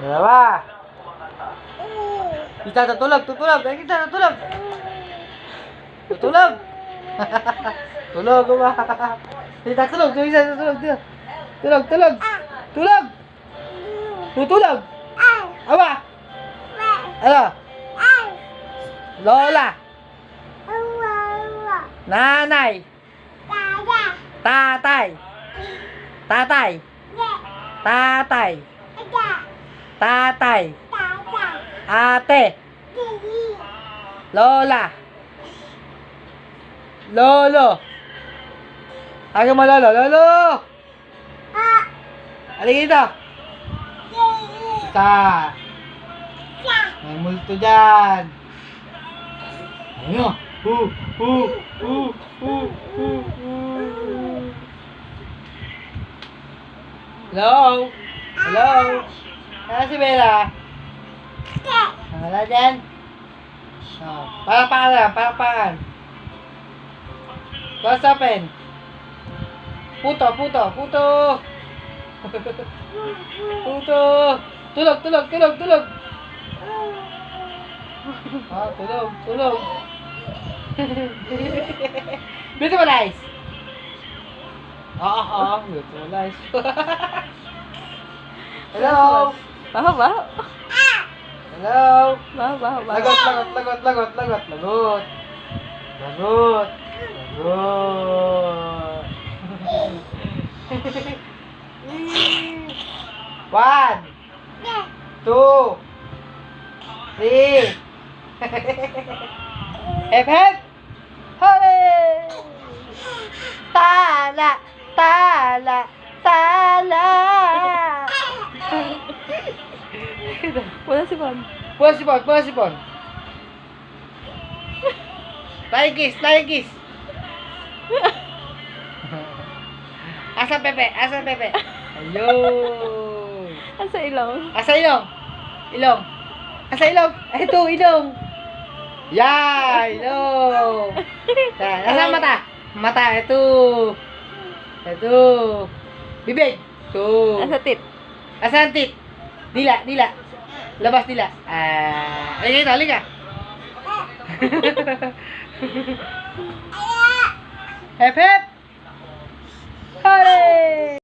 Dalawa. Kita tutulog, tutulog. Ay, kita tutulog. Tutulog. Tulog ba? Kita tulog, tulog, tulog, tulog. Tulog, tulog. Tulog. Tutulog. Awa. Ano? Lola. Nanay. Tatay. Tatay. Tatay. Tatay. Ate. Lola. Lolo. Ayaw mo lolo. Lolo. Halika dito. Isa. May multo dyan. Ayun. Hello? Hello? Kaya si Bella? Wala dyan? Oh, palakpakan lang, palakpakan. Close open. Puto, puto, puto. Puto. Tulog, tulog, tulog, tulog. Ah, tulog, tulog. Beautiful eyes. Beautiful eyes. Hello. Baho, baho. Hello. Baho, baho, baho. Lagot, lagot, lagot, lagot, lagot, lagot. Lagot. Lagot. 1, 2, 3. Hep, hep. Hooray! Tala, tala, tala. Wala si Bon. Puas si Bon, puas si Bon. Flying kiss, flying kiss. Asa Pepe, asa Pepe. Ayun. Asa ilong? Asa ilong? Ilong. Asa ilong? Ay, ito, ilong. Yan, ilong. Asa mata? Mata, ito. Ito. Bibig. Ito. Asa tit? Asa ang tit? Dila, dila. Labas dila. Halika ito, halika. Hep, hep. Hooray!